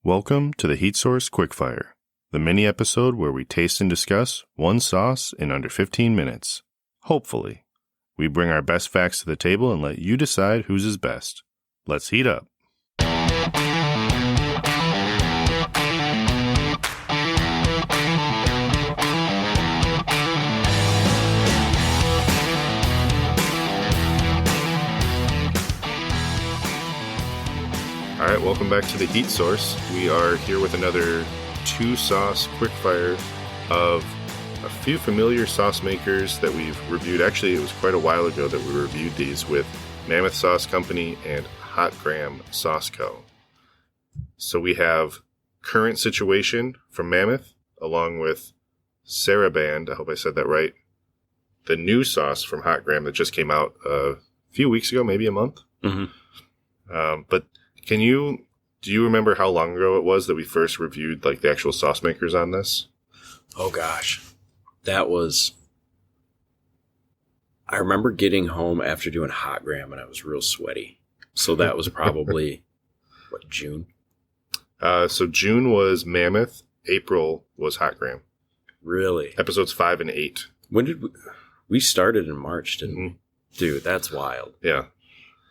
Welcome to the Heat Source Quickfire, the mini episode where we taste and discuss one sauce in under 15 minutes. Hopefully. We bring our best facts to the table and let you decide whose is best. Let's heat up. All right, welcome back to the Heat Source. We are here with another two-sauce quickfire of a few familiar sauce makers that we've reviewed. Actually, it was quite a while ago that we reviewed these with Mammoth Sauce Company and Currant Sauce Co. So we have Currant Situation from Mammoth, along with Sarabande, I hope I said that right, the new sauce from Currant that just came out a few weeks ago, maybe a month. Mm-hmm. But do you remember how long ago it was that we first reviewed like the actual sauce makers on this? Oh gosh. I remember getting home after doing hot gram and I was real sweaty. So that was probably June? So June was Mammoth, April was Hot Gram. Really? Episodes 5 and 8. When did we started in March, didn't we? Dude, that's wild. Yeah.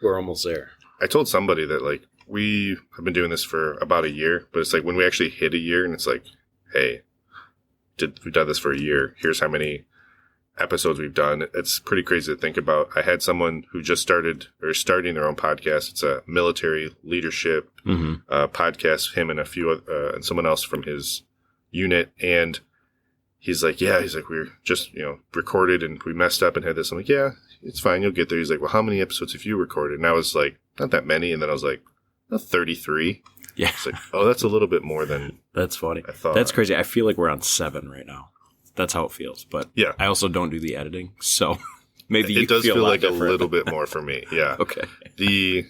We're almost there. I told somebody that like we have been doing this for about a year, but it's like when we actually hit a year and it's like, hey, we've done this for a year. Here's how many episodes we've done. It's pretty crazy to think about. I had someone who just starting their own podcast. It's a military leadership podcast, him and a few and someone else from his unit. And he's like, we're just, recorded and we messed up and had this. I'm like, yeah, it's fine. You'll get there. He's like, well, how many episodes have you recorded? And I was like, not that many. And then I was like, 33. Yeah. It's like, oh, that's a little bit more than that's funny. I thought. That's crazy. I feel like we're on 7 right now. That's how it feels. But yeah, I also don't do the editing. So maybe it does feel like different. A little bit more for me. Yeah. Okay. The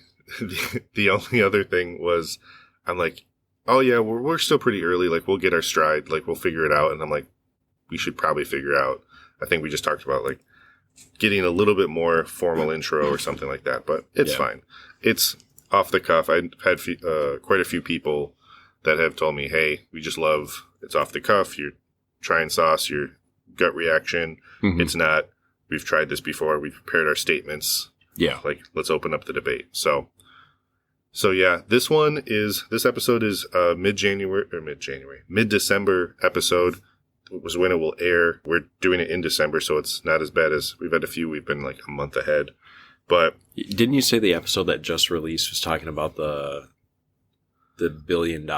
only other thing was I'm like, oh yeah, we're still pretty early. Like we'll get our stride. Like we'll figure it out. And I'm like, we should probably figure out. I think we just talked about like getting a little bit more formal intro or something like that. But it's fine. It's off the cuff. I've had quite a few people that have told me, hey, we just love it's off the cuff. You're trying sauce, your gut reaction. Mm-hmm. It's not, we've tried this before. We've prepared our statements. Yeah. Like, let's open up the debate. So yeah, this episode is mid-December episode. It was when it will air. We're doing it in December, so it's not as bad as we've had a few. We've been like a month ahead. But didn't you say the episode that just released was talking about the $1 billion?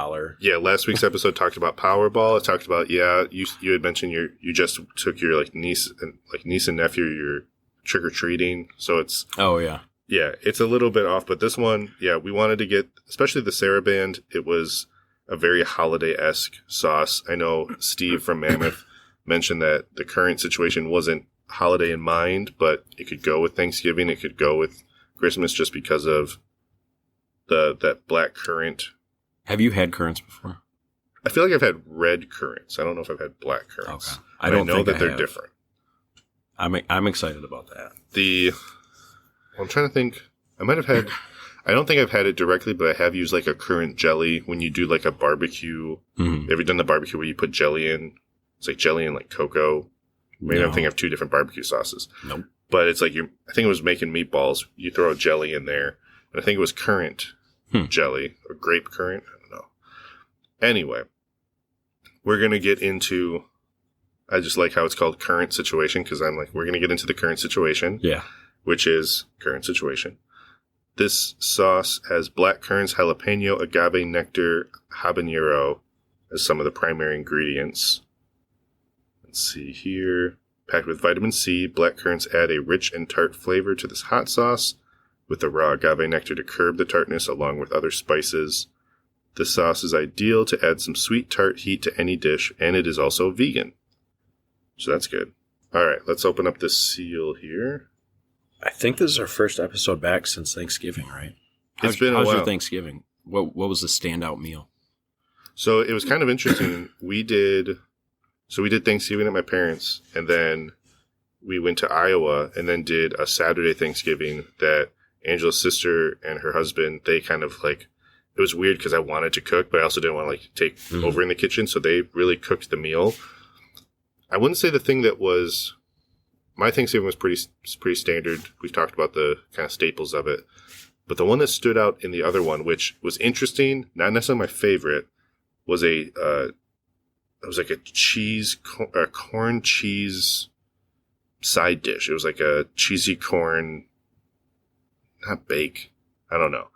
Yeah, last week's episode talked about Powerball. It talked about you had mentioned you just took your niece and nephew, you're trick or treating. So it's it's a little bit off. But this one, we wanted to get, especially the Sarabande. It was a very holiday-esque sauce. I know Steve from Mammoth mentioned that the Currant Situation wasn't holiday in mind, but it could go with Thanksgiving. It could go with Christmas just because of that Black Currant. Have you had currants before? I feel like I've had red currants. I don't know if I've had black currants. Okay. I don't know that they're different. I'm excited about that. I'm trying to think. I don't think I've had it directly, but I have used like a currant jelly when you do like a barbecue. Mm-hmm. Have you done the barbecue where you put jelly in? It's like jelly and like cocoa. Maybe I'm thinking of two different barbecue sauces. Nope. But it's like I think it was making meatballs. You throw a jelly in there. And I think it was currant jelly or grape currant. I don't know. Anyway, we're going to get into, I just like how it's called Currant Situation because I'm like, we're going to get into the Currant Situation. Yeah. Which is Currant Situation. This sauce has black currants, jalapeno, agave nectar, habanero as some of the primary ingredients. Let's see here. Packed with vitamin C, black currants add a rich and tart flavor to this hot sauce with the raw agave nectar to curb the tartness along with other spices. This sauce is ideal to add some sweet tart heat to any dish, and it is also vegan. So that's good. All right, let's open up this seal here. I think this is our first episode back since Thanksgiving, right? It's been a while. How's your Thanksgiving? What was the standout meal? So it was kind of interesting. We did Thanksgiving at my parents', and then we went to Iowa and then did a Saturday Thanksgiving that Angela's sister and her husband, they kind of like it was weird because I wanted to cook, but I also didn't want to like take over in the kitchen. So they really cooked the meal. I wouldn't say the thing that was my Thanksgiving was pretty standard. We've talked about the kind of staples of it, but the one that stood out in the other one, which was interesting, not necessarily my favorite, was it was like a corn cheese side dish. It was like a cheesy corn, not bake. I don't know.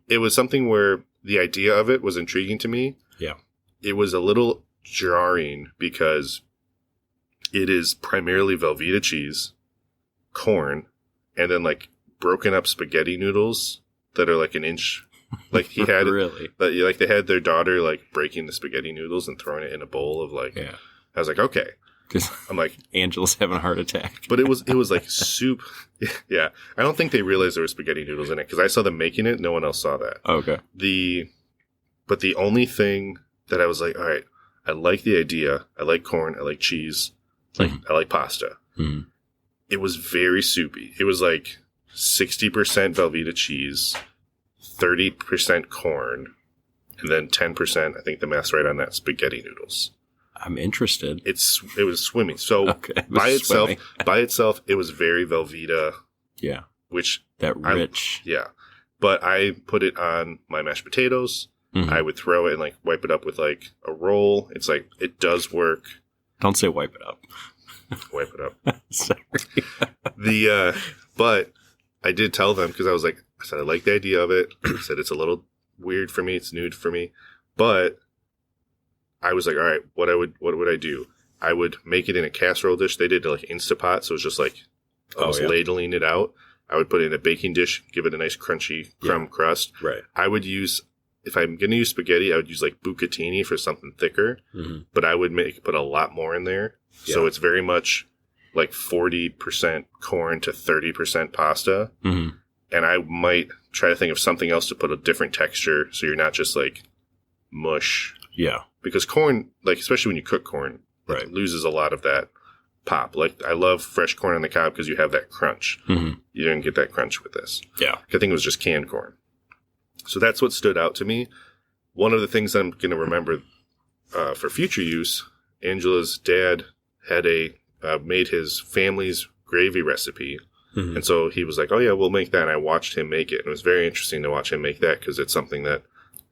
It was something where the idea of it was intriguing to me. Yeah. It was a little jarring because it is primarily Velveeta cheese, corn, and then like broken up spaghetti noodles that are like an inch. Like he had, really? Like they had their daughter like breaking the spaghetti noodles and throwing it in a bowl of like. Yeah. I was like, okay. Because I'm like, Angela's having a heart attack. But it was like soup. Yeah. I don't think they realized there were spaghetti noodles in it because I saw them making it. No one else saw that. Okay. But the only thing that I was like, all right, I like the idea. I like corn. I like cheese. I like pasta. Mm-hmm. It was very soupy. It was like 60% Velveeta cheese, 30% corn, and then 10%, I think the math's right on that, spaghetti noodles. I'm interested. It was swimming. So okay. by itself, it was very Velveeta. Yeah. Which that rich. Yeah. But I put it on my mashed potatoes. Mm-hmm. I would throw it and like wipe it up with like a roll. It's like, it does work. Don't say wipe it up. Wipe it up. Sorry. But I did tell them because I said, I like the idea of it. I said, it's a little weird for me. It's new for me. But I was like, all right, what would I do? I would make it in a casserole dish. They did like Instapot, so it was just like ladling it out. I would put it in a baking dish, give it a nice crunchy crumb crust. Right. I would use, if I'm going to use spaghetti, I would use like bucatini for something thicker. Mm-hmm. But I would put a lot more in there. Yeah. So it's very much like 40% corn to 30% pasta. Mm-hmm. And I might try to think of something else to put a different texture so you're not just like mush. Yeah. Because corn, like, especially when you cook corn, it loses a lot of that pop. Like, I love fresh corn on the cob because you have that crunch. Mm-hmm. You didn't get that crunch with this. Yeah. I think it was just canned corn. So that's what stood out to me. One of the things I'm going to remember for future use, Angela's dad had made his family's gravy recipe. Mm-hmm. And so he was like, oh, yeah, we'll make that. And I watched him make it. And it was very interesting to watch him make that because it's something that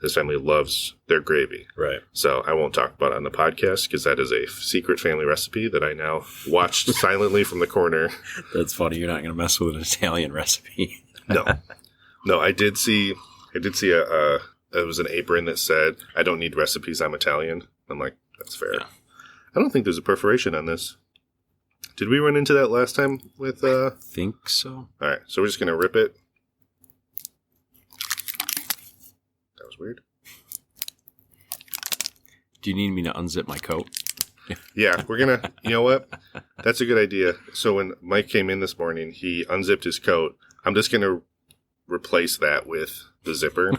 his family loves their gravy. Right. So I won't talk about it on the podcast because that is a secret family recipe that I now watched silently from the corner. That's funny. You're not going to mess with an Italian recipe. No, I did see it was an apron that said, I don't need recipes, I'm Italian. I'm like, that's fair. Yeah. I don't think there's a perforation on this. Did we run into that last time with... I think so. All right, so we're just going to rip it. That was weird. Do you need me to unzip my coat? Yeah, we're going to... You know what? That's a good idea. So when Mike came in this morning, he unzipped his coat. I'm just going to replace that with the zipper.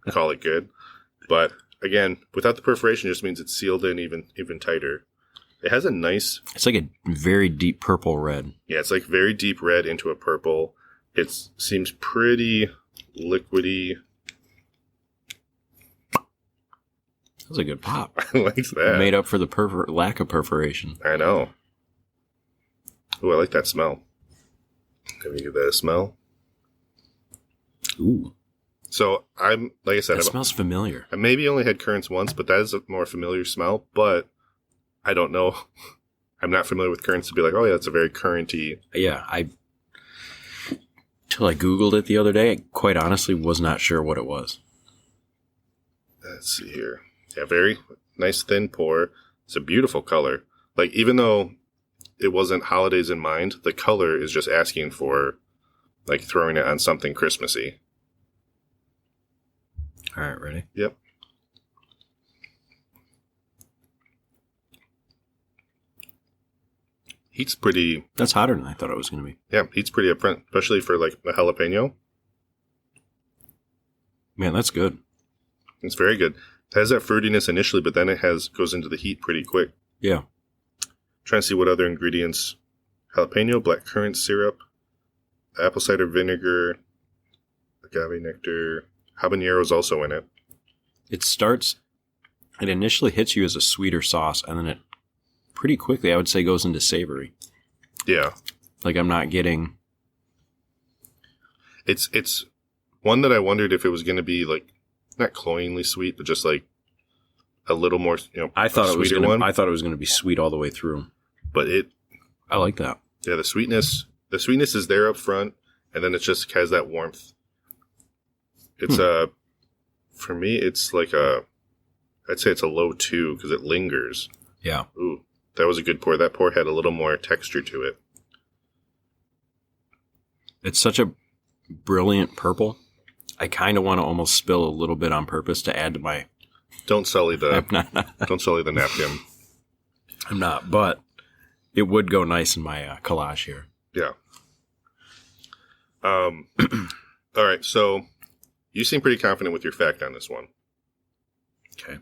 Call it good. But again, without the perforation, it just means it's sealed in even tighter. It has a nice... It's like a very deep purple red. Yeah, it's like very deep red into a purple. It seems pretty liquidy. That was a good pop. I like that. Made up for the lack of perforation. I know. Ooh, I like that smell. Can we give that a smell? Ooh. So I'm, like I said... That smells familiar. I maybe only had currants once, but that is a more familiar smell. But I don't know. I'm not familiar with currants to be like, oh yeah, it's a very curranty. Yeah, till I Googled it the other day, I quite honestly was not sure what it was. Let's see here. Yeah, very nice thin pour. It's a beautiful color. Like, even though it wasn't holidays in mind, the color is just asking for, like, throwing it on something Christmassy. All right, ready? Yep. Heat's pretty... That's hotter than I thought it was going to be. Yeah, heat's pretty upfront, especially for, like, a jalapeno. Man, that's good. It's very good. It has that fruitiness initially, but then it goes into the heat pretty quick. Yeah. Trying to see what other ingredients. Jalapeno, black currant syrup, apple cider vinegar, agave nectar, Habanero's also in it. It initially hits you as a sweeter sauce, and then it pretty quickly, I would say, goes into savory. Yeah. Like I'm not getting... It's one that I wondered if it was going to be like, not cloyingly sweet, but just like a little more, I thought it was going to be sweet all the way through. But I like that. Yeah, the sweetness is there up front, and then it just has that warmth. It's for me, it's like I'd say it's a low 2 because it lingers. Yeah. Ooh, that was a good pour. That pour had a little more texture to it. It's such a brilliant purple. I kind of want to almost spill a little bit on purpose to add to my... Don't sully the napkin. I'm not, but it would go nice in my collage here. Yeah. All right, so you seem pretty confident with your fact on this one. Okay.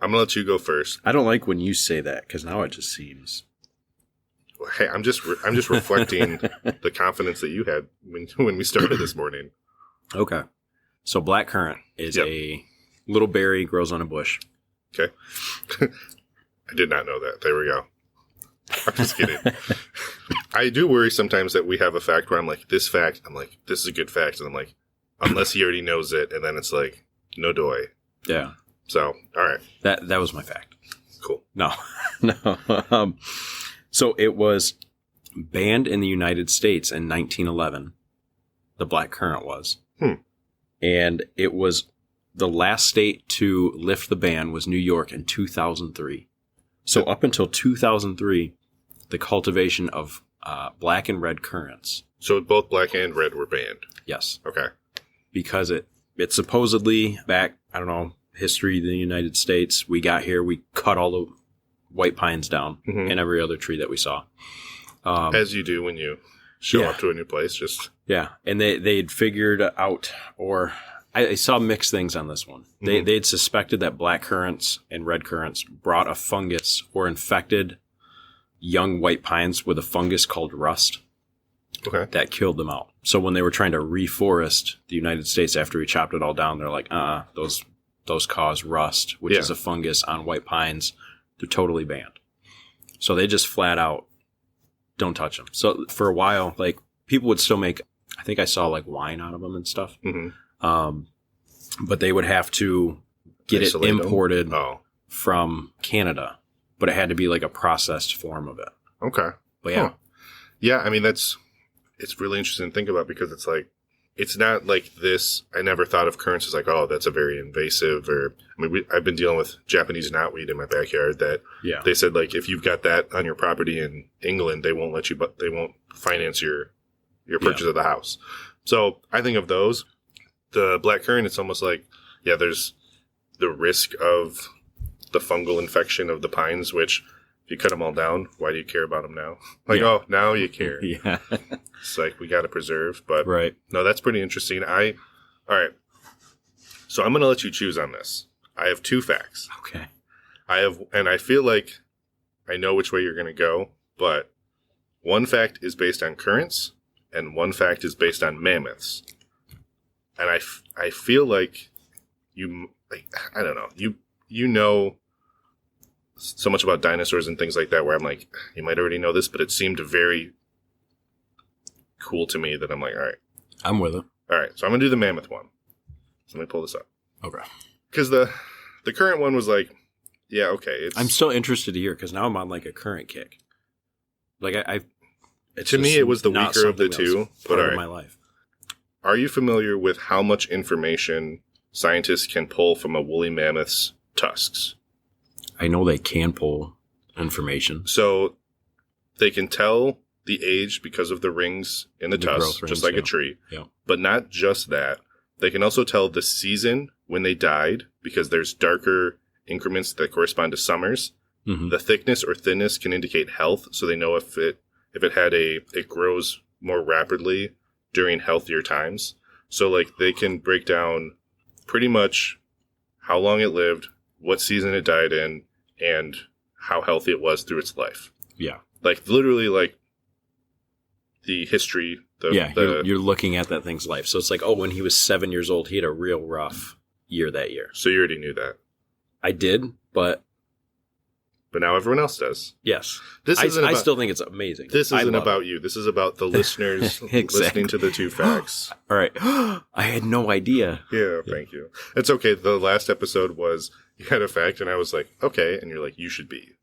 I'm going to let you go first. I don't like when you say that because now it just seems... Hey, I'm just reflecting the confidence that you had when we started this morning. Okay. So black currant is a little berry, grows on a bush. Okay. I did not know that. There we go. I'm just kidding. I do worry sometimes that we have a fact where I'm like, this is a good fact. And I'm like, unless he already knows it. And then it's like, no doy. Yeah. So, all right. That was my fact. Cool. No. So it was banned in the United States in 1911. The black currant was. And it was the last state to lift the ban was New York in 2003. So up until 2003, the cultivation of black and red currants. So both black and red were banned? Yes. Okay. Because it supposedly back, I don't know, history of the United States, we got here, we cut all the white pines down and every other tree that we saw. As you do when you show up to a new place, just... Yeah, and they'd figured out, or I saw mixed things on this one. They'd suspected that black currants and red currants brought a fungus or infected young white pines with a fungus called rust. Okay. That killed them out. So when they were trying to reforest the United States after we chopped it all down, they're like, those cause rust, which is a fungus on white pines. They're totally banned. So they just flat out don't touch them. So for a while, like people would still make, I think I saw like wine out of them and stuff. But they would have to get it imported from Canada, but it had to be like a processed form of it. Okay. But yeah. Yeah. I mean, it's really interesting to think about because it's like, it's not like this. I never thought of currants as like, oh, that's a very invasive I've been dealing with Japanese knotweed in my backyard that they said like, if you've got that on your property in England, they won't let you, but they won't finance your purchase of the house. So I think of those, the black currant, it's almost like, there's the risk of the fungal infection of the pines, which if you cut them all down, why do you care about them now? Like, oh, now you care. Yeah. It's like, we got to preserve, but right. No, that's pretty interesting. All right. So I'm going to let you choose on this. I have 2 facts. Okay. And I feel like I know which way you're going to go, but one fact is based on currants and one fact is based on mammoths. And I feel like I don't know, you know so much about dinosaurs and things like that where I'm like, you might already know this, but it seemed very cool to me that I'm like, all right. I'm with it. All right. So I'm going to do the mammoth one. So let me pull this up. Okay. Because the currant one was like, yeah, okay. I'm still interested to hear because now I'm on like a current kick. Like to me, it was the weaker of the two. But all right. My life. Are you familiar with how much information scientists can pull from a woolly mammoth's tusks? I know they can pull information. So they can tell the age because of the rings in the tusks, just like a tree. Yeah. But not just that. They can also tell the season when they died because there's darker increments that correspond to summers. The thickness or thinness can indicate health, so they know if it grows more rapidly during healthier times. So like they can break down pretty much how long it lived, what season it died in, and how healthy it was through its life. Yeah. Like literally like the history, You're looking at that thing's life. So it's like, oh, when he was 7 years old, he had a real rough year that year. So you already knew that. I did, but now everyone else does. Yes. I still think it's amazing. This isn't about you. This is about the listeners listening to the two facts. All right. I had no idea. Yeah, thank you. It's okay. The last episode was, you had a fact, and I was like, okay. And you're like, you should be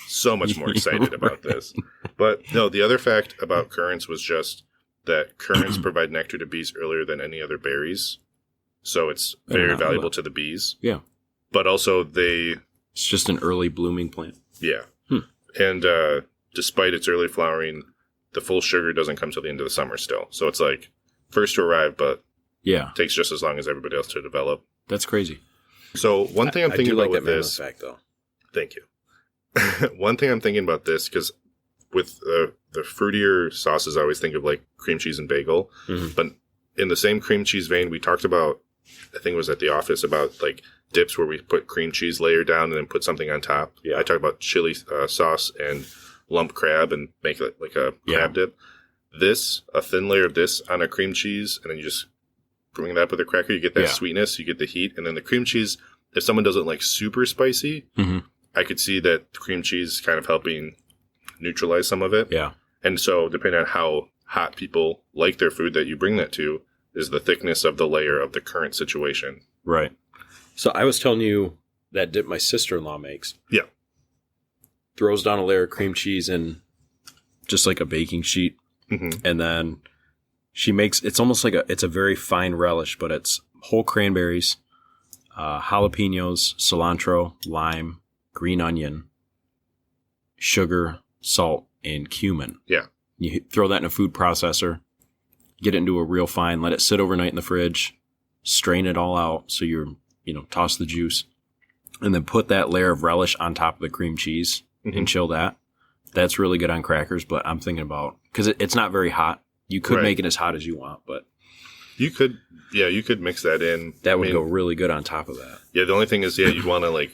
so much more excited about this. But no, the other fact about currants was just that currants provide nectar to bees earlier than any other berries. So it's very valuable to the bees. Yeah. But also it's just an early blooming plant. Yeah. And despite its early flowering, the full sugar doesn't come till the end of the summer still. So it's like first to arrive, but takes just as long as everybody else to develop. That's crazy. So one thing I'm thinking about with this. Fact, though. Thank you. One thing I'm thinking about this, because with the fruitier sauces, I always think of like cream cheese and bagel. Mm-hmm. But in the same cream cheese vein, we talked about, I think it was at the office, about like dips where we put cream cheese layer down and then put something on top. Yeah. I talked about chili sauce and lump crab and make it like a crab dip. A thin layer of this on a cream cheese, and then you just bring that up with a cracker. You get that sweetness, you get the heat, and then the cream cheese, if someone doesn't like super spicy, I could see that cream cheese kind of helping neutralize some of it. Yeah. And so depending on how hot people like their food, that you bring that to is the thickness of the layer of the currant situation. Right. So I was telling you that dip my sister-in-law makes. Yeah. Throws down a layer of cream cheese in just like a baking sheet. Mm-hmm. And then she makes, it's almost like it's a very fine relish, but it's whole cranberries, jalapenos, cilantro, lime, green onion, sugar, salt, and cumin. Yeah. You throw that in a food processor, get it into a real fine, let it sit overnight in the fridge, strain it all out. So toss the juice, and then put that layer of relish on top of the cream cheese and chill that. That's really good on crackers, but I'm thinking about, because it's not very hot. You could make it as hot as you want, but you could mix that in. That would go really good on top of that. Yeah. The only thing is, you'd want to like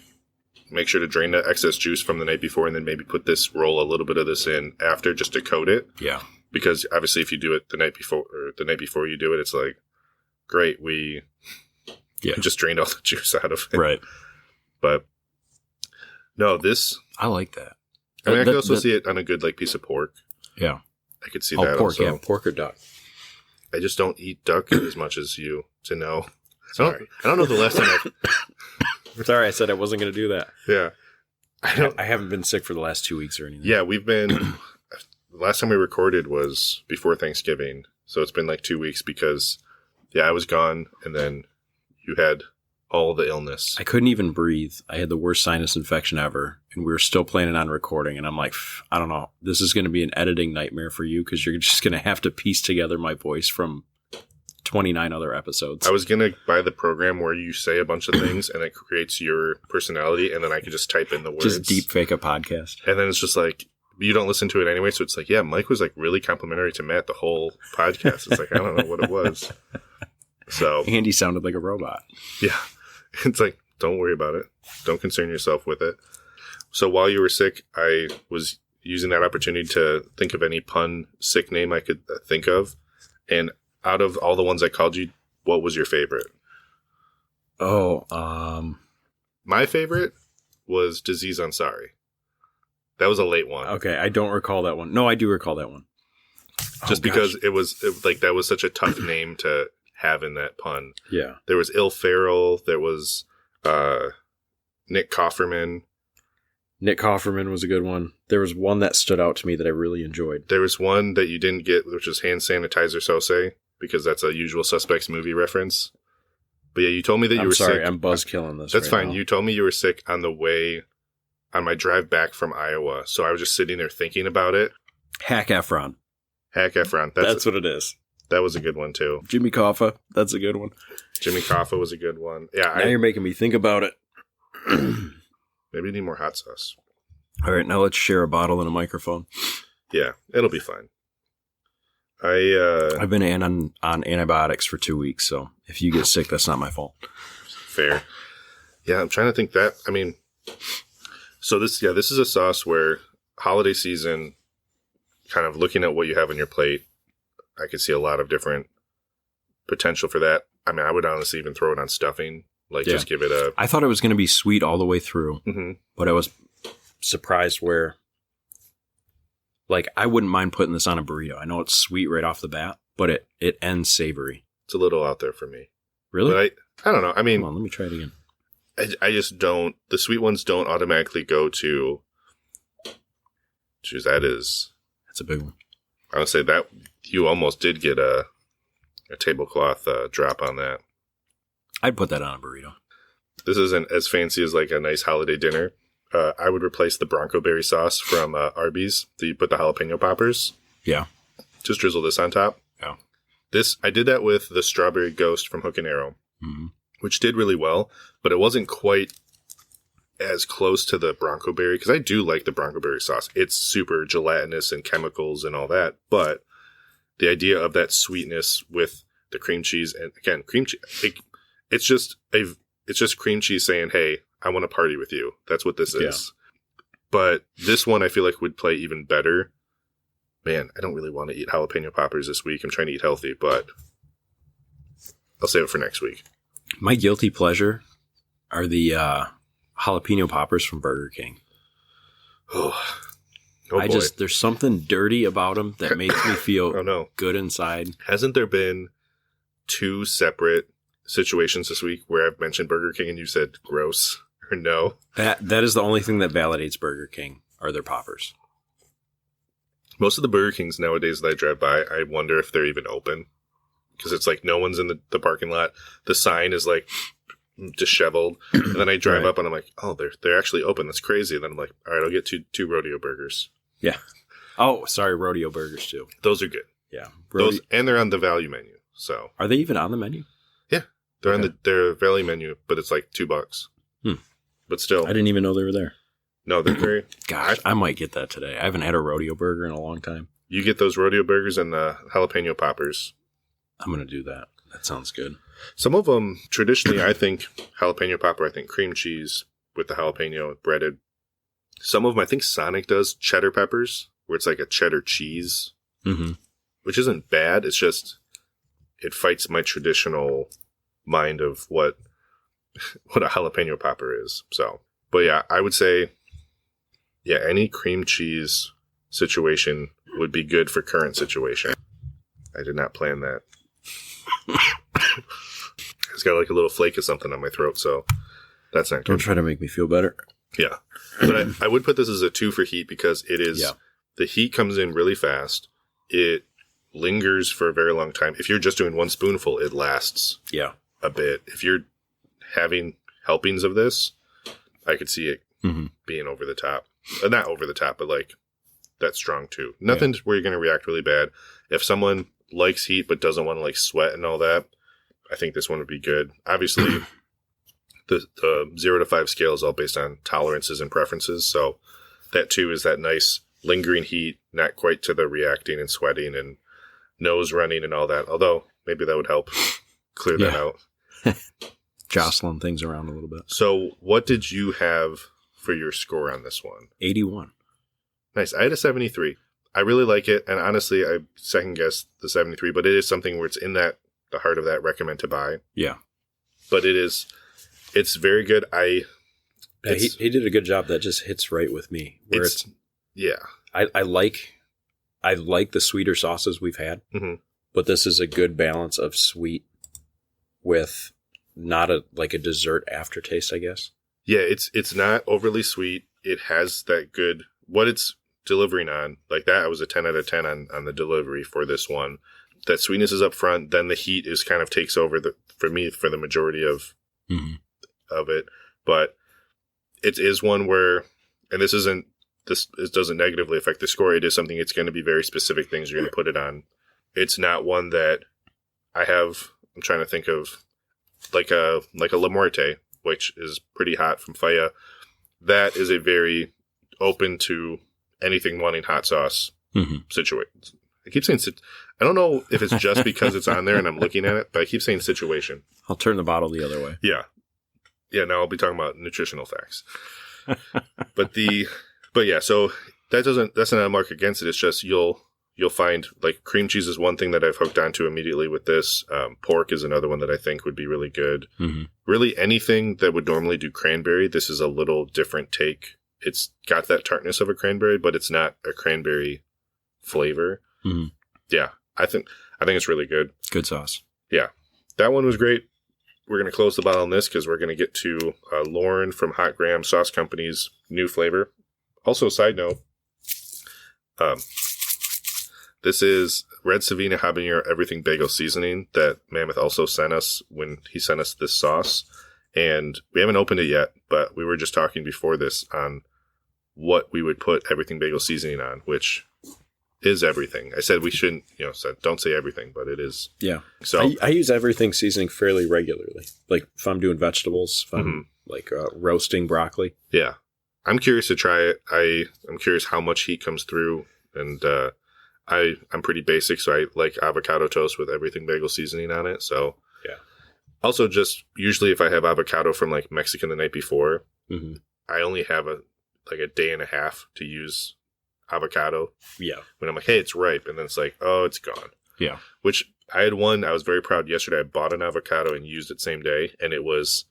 make sure to drain the excess juice from the night before, and then maybe roll a little bit of this in after just to coat it. Yeah. Because obviously if you do it the night before you do it, it's like, great, we just drained all the juice out of it. Right. But no, I like that. I mean, I could also see it on a good like piece of pork. Yeah. I could see that pork, also. Yeah, pork or duck. I just don't eat duck as much as you to know. Sorry. I don't know the last time Sorry, I said I wasn't going to do that. Yeah. I haven't been sick for the last 2 weeks or anything. Yeah, we've been... The last time we recorded was before Thanksgiving. So it's been like 2 weeks because, I was gone, and then you had all the illness. I couldn't even breathe. I had the worst sinus infection ever, and we were still planning on recording. And I'm like, I don't know. This is going to be an editing nightmare for you because you're just going to have to piece together my voice from 29 other episodes. I was going to buy the program where you say a bunch of things and it creates your personality, and then I could just type in the words. Just deep fake a podcast. And then it's just like, you don't listen to it anyway, so it's like, Mike was like really complimentary to Matt the whole podcast. It's like, I don't know what it was. So Andy sounded like a robot. Yeah. It's like, don't worry about it. Don't concern yourself with it. So while you were sick, I was using that opportunity to think of any pun sick name I could think of. And out of all the ones I called you, what was your favorite? My favorite was Disease Ansari. That was a late one. Okay, I don't recall that one. No, I do recall that one. Just because it was that was such a tough name to have in that pun. Yeah. There was Il Farrell. There was Nick Cofferman. Nick Cofferman was a good one. There was one that stood out to me that I really enjoyed. There was one that you didn't get, which was Hand Sanitizer Sauce, because that's a Usual Suspects movie reference. But you told me that you were sick. I'm buzzkilling this. That's fine. Now. You told me you were sick on my drive back from Iowa. So I was just sitting there thinking about it. Hack Efron. That's what it is. That was a good one too. Jimmy Coffa. That's a good one. Jimmy Coffa was a good one. Yeah. Now you're making me think about it. Maybe you need more hot sauce. All right, now let's share a bottle and a microphone. Yeah, it'll be fine. I've been on antibiotics for 2 weeks, so if you get sick, that's not my fault. Fair. Yeah, I'm trying to think that. I mean, so this is a sauce where holiday season, kind of looking at what you have on your plate, I could see a lot of different potential for that. I mean, I would honestly even throw it on stuffing. Like, just give it a... I thought it was going to be sweet all the way through, but I was surprised where, like, I wouldn't mind putting this on a burrito. I know it's sweet right off the bat, but it ends savory. It's a little out there for me. Really? But I don't know. I mean... Come on, let me try it again. I just don't... The sweet ones don't automatically go to... Jeez, That's a big one. I would say that you almost did get a tablecloth drop on that. I'd put that on a burrito. This isn't as fancy as like a nice holiday dinner. I would replace the Bronco berry sauce from Arby's. So you put the jalapeno poppers. Yeah. Just drizzle this on top. Yeah. I did that with the strawberry ghost from Hook and Arrow, which did really well, but it wasn't quite as close to the Bronco berry, because I do like the Bronco berry sauce. It's super gelatinous and chemicals and all that, but the idea of that sweetness with the cream cheese, and again, cream cheese, it's just cream cheese saying, hey, I want to party with you. That's what this is. But this one I feel like would play even better. Man, I don't really want to eat jalapeno poppers this week. I'm trying to eat healthy, but I'll save it for next week. My guilty pleasure are the jalapeno poppers from Burger King. Oh boy. There's something dirty about them that makes me feel good inside. Hasn't there been 2 separate situations this week where I've mentioned Burger King and you said gross or no? That is the only thing that validates Burger King are their poppers. Most of the Burger Kings nowadays that I drive by, I wonder if they're even open. Because it's like no one's in the parking lot. The sign is like disheveled. And then I drive up and I'm like, oh, they're actually open. That's crazy. And then I'm like, all right, I'll get two rodeo burgers. Yeah. Oh, sorry, rodeo burgers too. Those are good. Yeah. Those, and they're on the value menu. So are they even on the menu? Yeah. They're on their value menu, but it's like $2. But still. I didn't even know they were there. No, they're very... Gosh, I might get that today. I haven't had a rodeo burger in a long time. You get those rodeo burgers and the jalapeno poppers. I'm going to do that. That sounds good. Some of them, traditionally, I think jalapeno popper, I think cream cheese with the jalapeno breaded. Some of them, I think Sonic does cheddar peppers, where it's like a cheddar cheese, which isn't bad. It's just, it fights my traditional mind of what a jalapeno popper is. So, but yeah, I would say, yeah, any cream cheese situation would be good for Currant Situation. I did not plan that. It's got like a little flake of something on my throat, so that's not good. Don't try to make me feel better. Yeah. But I would put this as a 2 for heat because it is, the heat comes in really fast. It lingers for a very long time. If you're just doing 1 spoonful, it lasts a bit. If you're having helpings of this, I could see it being over the top. Not over the top, but like that strong too. Nothing where you're going to react really bad. If someone likes heat but doesn't want to like sweat and all that, I think this one would be good. Obviously, the 0 to 5 scale is all based on tolerances and preferences. So that too is that nice lingering heat, not quite to the reacting and sweating and nose running and all that. Although maybe that would help clear that out. Jostling things around a little bit. So what did you have for your score on this one? 81. Nice. I had a 73. I really like it. And honestly, I second guessed the 73, but it is something where it's in the heart of that recommend to buy. Yeah. But it's very good. He did a good job. That just hits right with me. I like the sweeter sauces we've had, but this is a good balance of sweet with not a dessert aftertaste, I guess. Yeah, it's not overly sweet. It has that good, what it's delivering on, like that, I was a 10 out of 10 on the delivery for this one. That sweetness is up front, then the heat is kind of takes over for me for the majority of it. But it is one where, and it doesn't negatively affect the score. It is something, it's going to be very specific things you're going to put it on. It's not one that I'm trying to think of like a La Muerte, which is pretty hot from Faya. That is a very open to anything wanting hot sauce situation. I keep saying, I don't know if it's just because it's on there and I'm looking at it, but I keep saying situation. I'll turn the bottle the other way. Yeah. Yeah, now I'll be talking about nutritional facts. But yeah, so that's not a mark against it. It's just you'll you'll find, like, cream cheese is one thing that I've hooked onto immediately with this. Pork is another one that I think would be really good. Mm-hmm. Really anything that would normally do cranberry, this is a little different take. It's got that tartness of a cranberry, but it's not a cranberry flavor. Mm-hmm. Yeah, I think it's really good. Good sauce. Yeah, that one was great. We're going to close the bottle on this because we're going to get to Lorne from Hot Graham Sauce Company's new flavor. Also, side note, this is Red Savina Habanero Everything Bagel Seasoning that Mammoth also sent us when he sent us this sauce. And we haven't opened it yet, but we were just talking before this on what we would put Everything Bagel Seasoning on, which is everything. I said we shouldn't, don't say everything, but it is. Yeah. So I use everything seasoning fairly regularly. Like if I'm doing vegetables, if I'm roasting broccoli. Yeah. I'm curious to try it. I'm curious how much heat comes through. And I'm pretty basic, so I like avocado toast with Everything Bagel Seasoning on it. So yeah. Also, just usually if I have avocado from like Mexican the night before, mm-hmm. I only have a day and a half to use avocado. Yeah. When I'm like, hey, it's ripe. And then it's like, oh, it's gone. Yeah. Which I had one, I was very proud yesterday. I bought an avocado and used it same day. And it was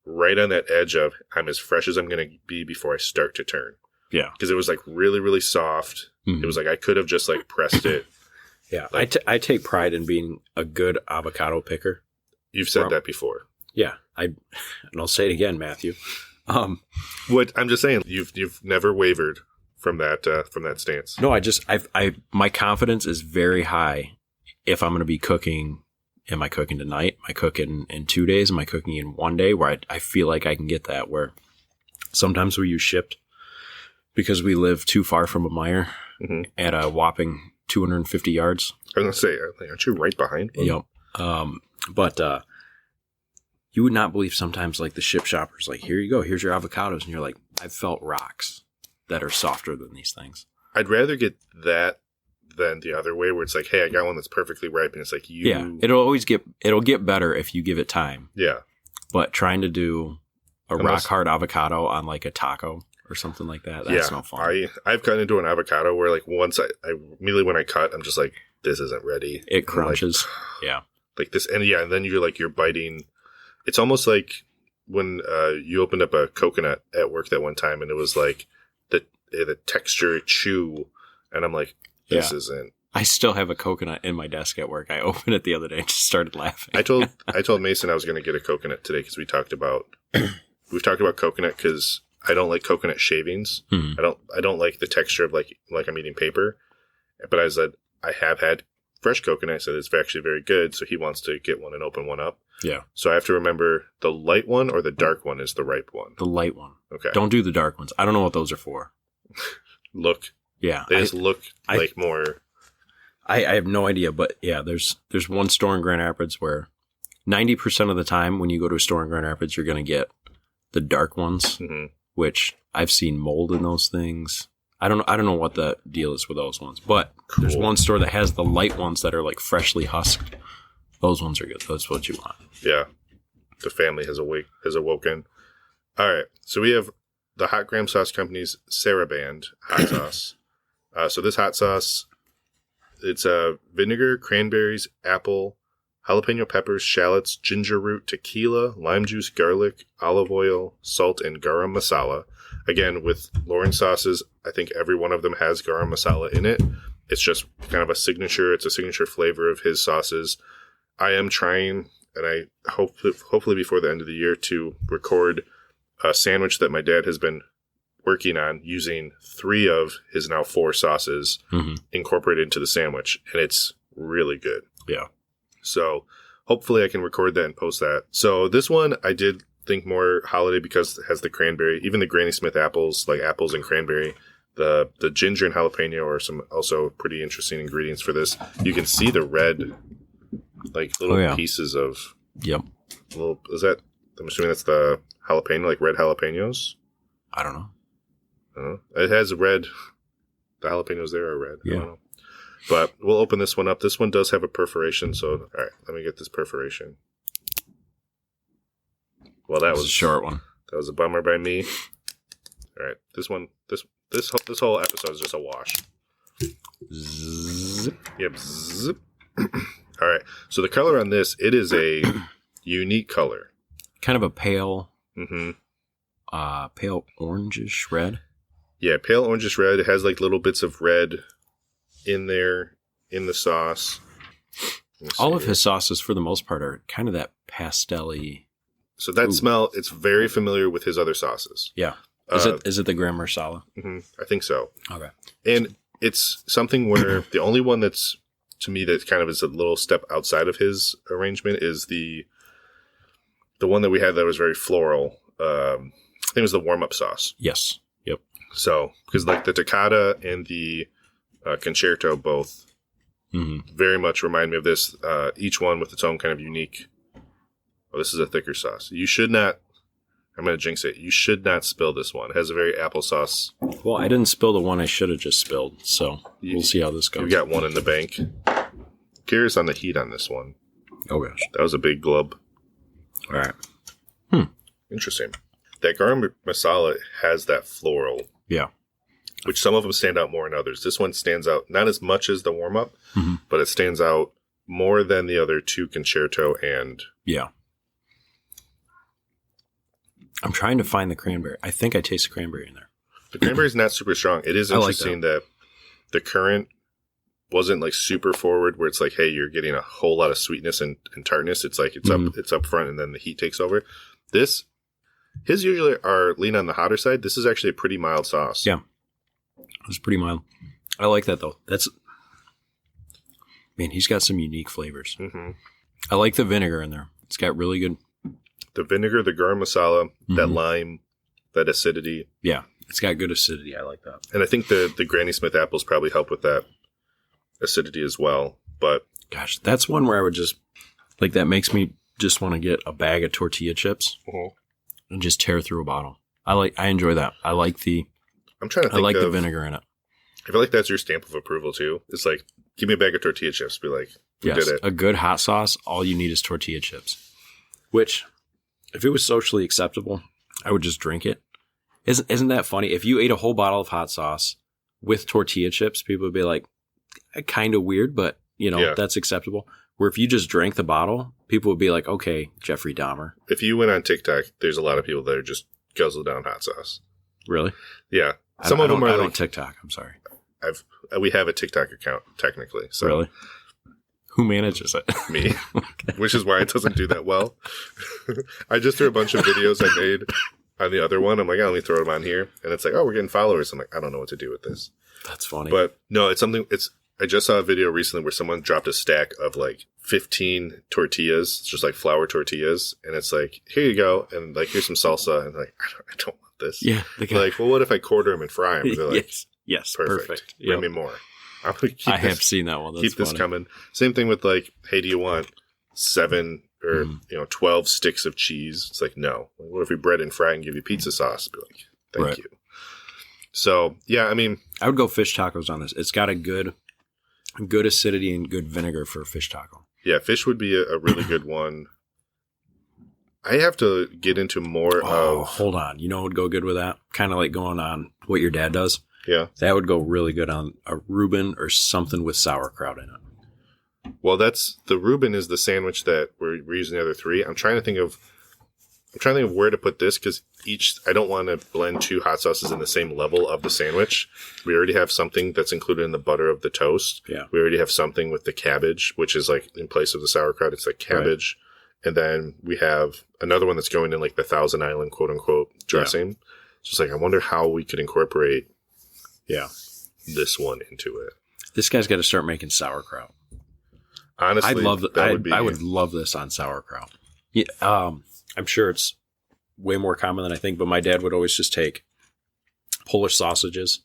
right on that edge of I'm as fresh as I'm going to be before I start to turn. Yeah. Because it was like really, really soft. Mm-hmm. It was like I could have just like pressed it. Yeah. Like, I take pride in being a good avocado picker. You've said that before. Yeah. And I'll say it again, Matthew. What I'm just saying, you've never wavered from that stance. No, my confidence is very high. If I'm going to be cooking, am I cooking tonight? Am I cooking in 2 days? Am I cooking in 1 day? Where I feel like I can get that. Where sometimes we use shipped because we live too far from a mire mm-hmm. at a whopping 250 yards. I was going to say, aren't you right behind me? Yep. But you would not believe sometimes like the ship shoppers, like, here you go, here's your avocados. And you're like, I've felt rocks that are softer than these things. I'd rather get that than the other way where it's like, hey, I got one that's perfectly ripe. And it's like, Yeah, it'll get better if you give it time. Yeah. But trying to do a rock hard avocado on like a taco or something like that, that's no fun. I've cut into an avocado where like once I immediately when I cut, I'm just like, this isn't ready. It crunches. Like, yeah. Like this. And yeah, and then you're biting. It's almost like when you opened up a coconut at work that one time and it was like the texture chew. And I'm like, this isn't. I still have a coconut in my desk at work. I opened it the other day and just started laughing. I told Mason I was going to get a coconut today because we've talked about coconut because I don't like coconut shavings. Mm-hmm. I don't like the texture of like I'm eating paper. But I said I have had fresh coconut. I said it's actually very good. So he wants to get one and open one up. Yeah. So I have to remember the light one or the dark one is the ripe one. The light one. Okay. Don't do the dark ones. I don't know what those are for. Look. Yeah. They just look like more. I have no idea, but yeah, there's one store in Grand Rapids where 90% of the time when you go to a store in Grand Rapids, you're going to get the dark ones, mm-hmm. which I've seen mold in those things. I don't know what the deal is with those ones, but cool. There's one store that has the light ones that are like freshly husked. Those ones are good. That's what you want. Yeah. The family has awoken. All right. So we have the Hot Graham Sauce Company's Sarabande hot sauce. So this hot sauce, it's vinegar, cranberries, apple, jalapeno peppers, shallots, ginger root, tequila, lime juice, garlic, olive oil, salt, and garam masala. Again, with Lorne sauces, I think every one of them has garam masala in it. It's just kind of a signature. It's a signature flavor of his sauces. I am trying, and I hopefully before the end of the year, to record a sandwich that my dad has been working on using 3 of his now 4 sauces mm-hmm. incorporated into the sandwich, and it's really good. Yeah. So hopefully I can record that and post that. So this one I did think more holiday because it has the cranberry, even the Granny Smith apples, like apples and cranberry. The ginger and jalapeno are some also pretty interesting ingredients for this. You can see the red, like little pieces of. Yep. I'm assuming that's the jalapeno, like red jalapenos. I don't know. It has red. The jalapenos there are red. Yeah. I don't know. But we'll open this one up. This one does have a perforation, so all right, let me get this perforation. Well, that was a short one. That was a bummer by me. All right, this whole episode is just a wash. Zip. Yep. Zip. All right. So the color on this, it is a unique color. Kind of a pale, Mm-hmm. pale orangish red. Yeah, pale orangish red. It has like little bits of red in there in the sauce. All of his sauces, for the most part, are kind of that pastel-y. So that smell, it's very familiar with his other sauces. Yeah. Is it the Garam Masala? Mm-hmm, I think so. Okay. And it's something where the only one that's, to me, that kind of is a little step outside of his arrangement is the one that we had that was very floral. I think it was the warm-up sauce. Yes. Yep. So, because like the Toccata and the Concerto both very much remind me of this, each one with its own kind of unique. Oh, this is a thicker sauce. You should not, I'm going to jinx it, you should not spill this one. It has a very applesauce. Well, I didn't spill the one I should have just spilled, so we'll see how this goes. You got one in the bank. Curious on the heat on this one. Oh, gosh. That was a big glub. All right. Interesting. That garam masala has that floral. Yeah. Which some of them stand out more than others. This one stands out not as much as the warm-up, but it stands out more than the other two Concerto and... Yeah. I'm trying to find the cranberry. I think I taste the cranberry in there. The cranberry is not super strong. It is interesting that the Currant wasn't like super forward where it's like, hey, you're getting a whole lot of sweetness and tartness. It's like it's up front and then the heat takes over. His usually are lean on the hotter side. This is actually a pretty mild sauce. Yeah. It's pretty mild. I like that though. Man, he's got some unique flavors. Mm-hmm. I like the vinegar in there. It's got really good. The vinegar, the garam masala, that lime, that acidity. Yeah, it's got good acidity. I like that. And I think the Granny Smith apples probably help with that acidity as well. But gosh, that's one where I would just like that makes me just want to get a bag of tortilla chips and just tear through a bottle. I enjoy that. I like the. I'm trying to think. I like the vinegar in it. I feel like that's your stamp of approval too. It's like, give me a bag of tortilla chips. Be like, we did it. A good hot sauce. All you need is tortilla chips. Which, if it was socially acceptable, I would just drink it. Isn't that funny? If you ate a whole bottle of hot sauce with tortilla chips, people would be like, kind of weird, but that's acceptable. Where if you just drank the bottle, people would be like, okay, Jeffrey Dahmer. If you went on TikTok, there's a lot of people that are just guzzle down hot sauce. Really? Yeah. Some of them are I like don't TikTok. I'm sorry. We have a TikTok account technically. So. Really? Who manages it? Me. Okay. Which is why it doesn't do that well. I just threw a bunch of videos I made on the other one. I'm like, let me throw them on here. And it's like, oh, we're getting followers. I'm like, I don't know what to do with this. That's funny. But no, I just saw a video recently where someone dropped a stack of like 15 tortillas, just like flour tortillas. And it's like, here you go. And like, here's some salsa. And like, I don't want this. Yeah. Like, well, what if I quarter them and fry them? And they're like, yes. Perfect. Bring me more. I have seen that one. That's keep this coming. Same thing with like, hey, do you want 7 or 12 sticks of cheese? It's like, no. What if we bread and fry and give you pizza sauce? Be like, thank you. So yeah, I mean, I would go fish tacos on this. It's got a good acidity and good vinegar for a fish taco. Yeah, fish would be a really good one. I have to get into more of. Hold on. You know what would go good with that? Kind of like going on what your dad does. Yeah. That would go really good on a Reuben or something with sauerkraut in it. Well, the Reuben is the sandwich that we're using the other 3. I'm trying to think of where to put this because I don't want to blend 2 hot sauces in the same level of the sandwich. We already have something that's included in the butter of the toast. Yeah. We already have something with the cabbage, which is like in place of the sauerkraut, it's like cabbage. Right. And then we have another one that's going in like the Thousand Island quote unquote dressing. Yeah. So it's like, I wonder how we could incorporate this one into it. This guy's got to start making sauerkraut. Honestly, I would love this on sauerkraut. Yeah, I'm sure it's way more common than I think, but my dad would always just take Polish sausages,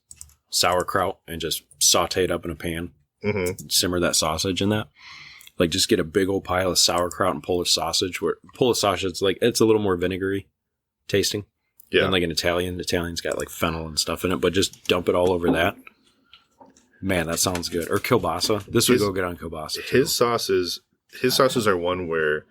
sauerkraut, and just saute it up in a pan. Simmer that sausage in that. Like just get a big old pile of sauerkraut and Polish sausage. Where Polish sausage, like it's a little more vinegary tasting. Yeah. Than like an Italian. The Italian's got like fennel and stuff in it, but just dump it all over that. Man, that sounds good. Or kielbasa. This would go good on kielbasa. His sauces are one where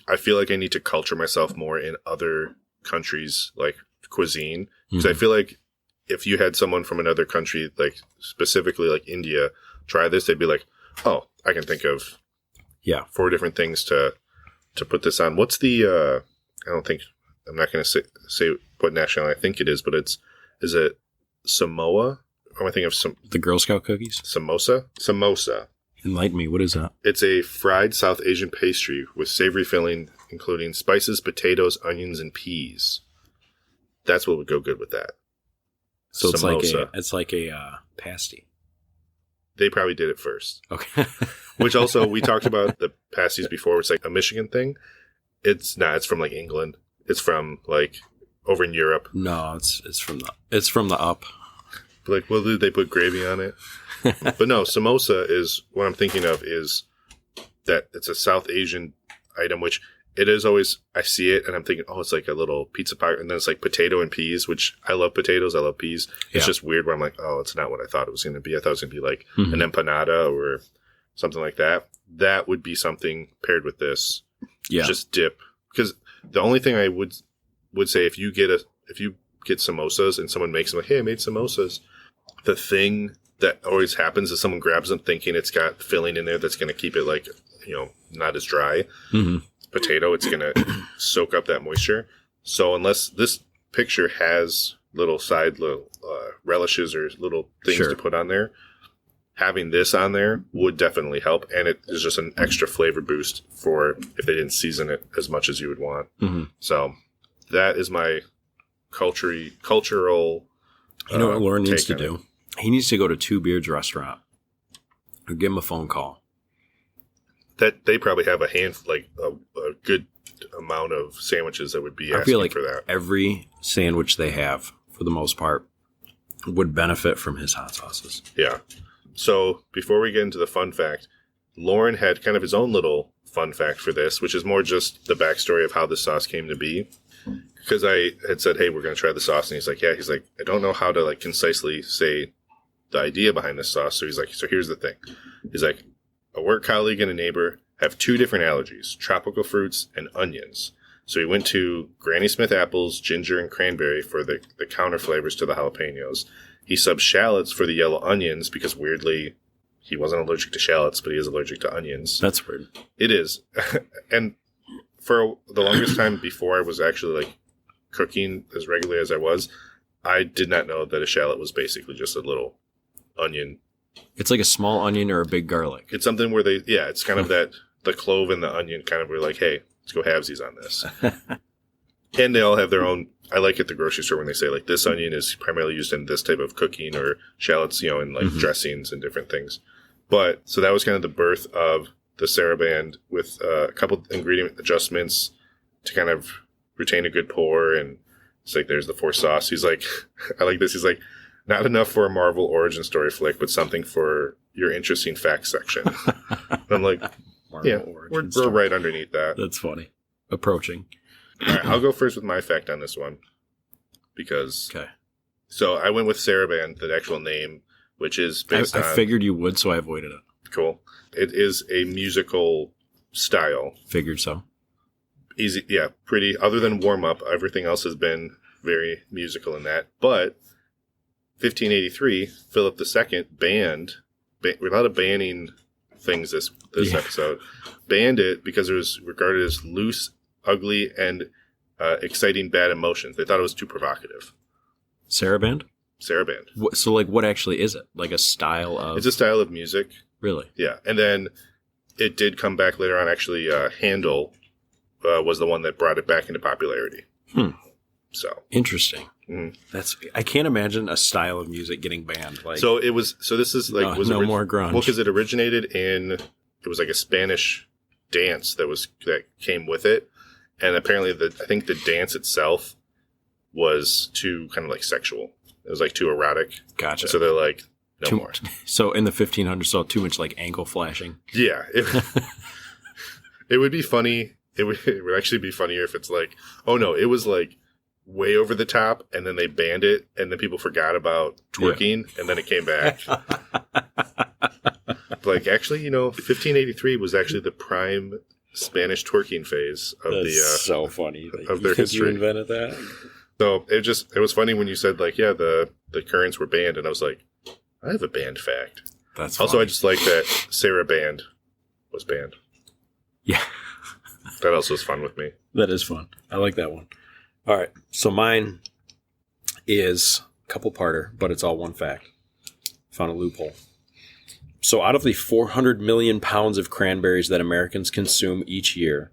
I feel like I need to culture myself more in other countries' like cuisine because I feel like if you had someone from another country, like specifically like India, try this, they'd be like, oh, I can think of 4 different things to put this on. What's the, I'm not going to say what nationality I think it is, but is it Samoa? Am I thinking of the Girl Scout cookies? Samosa. Enlighten me. What is that? It's a fried South Asian pastry with savory filling, including spices, potatoes, onions, and peas. That's what would go good with that. So Samosa. it's like a pasty. They probably did it first. Okay. Which also, we talked about the pasties before. It's like a Michigan thing. It's not. It's from like England. It's from like over in Europe. No, it's from the up. Like, well, did they put gravy on it? But no, samosa is what I'm thinking of. Is that it's a South Asian item, which it is always. I see it and I'm thinking, oh, it's like a little pizza pie, and then it's like potato and peas, which I love potatoes. I love peas. It's just weird where I'm like, oh, it's not what I thought it was going to be. I thought it was going to be like an empanada or something like that. That would be something paired with this. Yeah, just dip. Because the only thing I would say if you get samosas and someone makes them like, hey, I made samosas. The thing that always happens is someone grabs them thinking it's got filling in there that's going to keep it like, not as dry. Potato, it's going to soak up that moisture. So unless this picture has little relishes or little things to put on there, having this on there would definitely help. And it is just an extra flavor boost for if they didn't season it as much as you would want. So that is my cultural. You know what Lorne needs to do? He needs to go to Two Beards restaurant or give him a phone call. That they probably have a good amount of sandwiches that would be asking I feel like for that. Every sandwich they have, for the most part, would benefit from his hot sauces. Yeah. So before we get into the fun fact, Lorne had kind of his own little fun fact for this, which is more just the backstory of how the sauce came to be. Because I had said, hey, we're going to try the sauce. And he's like, yeah. He's like, I don't know how to like concisely say the idea behind this sauce. So he's like, so here's the thing. He's like, a work colleague and a neighbor have 2 different allergies, tropical fruits and onions. So he went to Granny Smith apples, ginger, and cranberry for the counter flavors to the jalapenos. He subbed shallots for the yellow onions because weirdly he wasn't allergic to shallots, but he is allergic to onions. That's weird. It is. And for the longest time before I was actually like cooking as regularly as I was, I did not know that a shallot was basically just a little onion. It's like a small onion or a big garlic. It's something where it's kind of that the clove and the onion kind of were like, hey, let's go halvesies on this. And they all have their own. I like at the grocery store when they say like this onion is primarily used in this type of cooking, or shallots, in like dressings and different things. But so that was kind of the birth of the Sarabande with a couple ingredient adjustments to kind of retain a good pour. And it's like, there's the 4 sauce. He's like, I like this. He's like, not enough for a Marvel origin story flick, but something for your interesting facts section. And I'm like, we're right underneath that. That's funny. Approaching. All right, I'll go first with my fact on this one. Because, so I went with Sarabande, the actual name, which is based on... I figured you would, so I avoided it. Cool. It is a musical style. Figured so. Easy, yeah, pretty. Other than warm-up, everything else has been very musical in that. But 1583, Philip II banned... We're not banning things this episode. Banned it because it was regarded as loose, ugly, and exciting bad emotions. They thought it was too provocative. Sarabande? Sarabande. So, like, what actually is it? Like a style of... It's a style of music. Really? Yeah. And then it did come back later on. Actually, Handel was the one that brought it back into popularity. So interesting. I can't imagine a style of music getting banned. Like, so this is like more grunge. Well, because it originated it was like a Spanish dance that came with it, and apparently I think the dance itself was too kind of like sexual. It was like too erotic. Gotcha. So they're like, no more. So in the 1500s, saw too much like ankle flashing. Yeah, it would be funny. It would actually be funnier if it's like, oh no, it was like way over the top, and then they banned it, and then people forgot about twerking, and then it came back. Like, actually, 1583 was actually the prime Spanish twerking phase of so funny. Of their history. You invented that? So it was funny when you said like, yeah, the currants were banned, and I was like, I have a banned fact. That's also funny. I just like that Sarabande was banned. Yeah. That also was fun with me. That is fun. I like that one. All right. So mine is a couple-parter, but it's all one fact. Found a loophole. So out of the 400 million pounds of cranberries that Americans consume each year,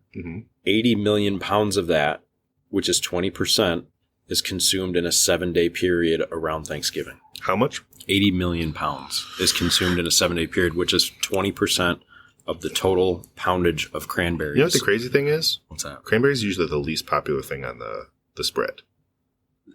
80 million pounds of that, which is 20%, is consumed in a 7-day period around Thanksgiving. How much? 80 million pounds is consumed in a 7-day period, which is 20% of the total poundage of cranberries. You know what the crazy thing is? What's that? Cranberries is usually the least popular thing on the spread.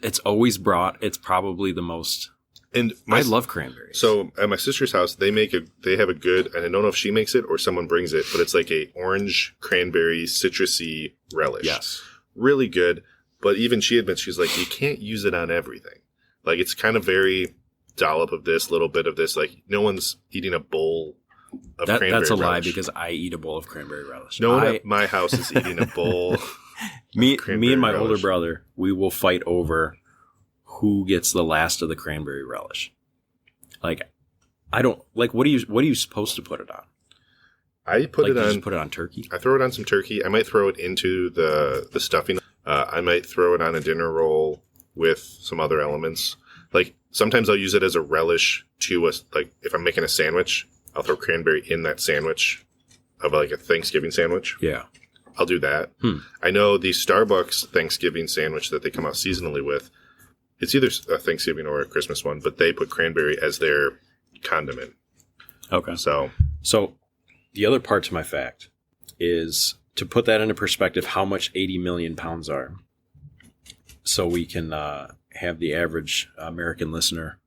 It's always brought. It's probably the most. And I love cranberries. So at my sister's house, they have a good, and I don't know if she makes it or someone brings it, but it's like a orange cranberry citrusy relish. Yes. Really good. But even she admits, she's like, you can't use it on everything. Like, it's kind of very dollop of this, little bit of this. Like, no one's eating a bowl of cranberry relish. That's a lie, because I eat a bowl of cranberry relish. No one at my house is eating a bowl. Me and my relish. older brother, we will fight over who gets the last of the cranberry relish. Like, I don't like. What are you supposed to put it on? I put it on. Just put it on turkey. I throw it on some turkey. I might throw it into the stuffing. I might throw it on a dinner roll with some other elements. Like, sometimes I'll use it as a relish to like if I'm making a sandwich, I'll throw cranberry in that sandwich of like a Thanksgiving sandwich. Yeah. I'll do that. I know the Starbucks Thanksgiving sandwich that they come out seasonally with, it's either a Thanksgiving or a Christmas one, but they put cranberry as their condiment. Okay. So the other part to my fact is to put that into perspective, how much 80 million pounds are. So we can have the average American listener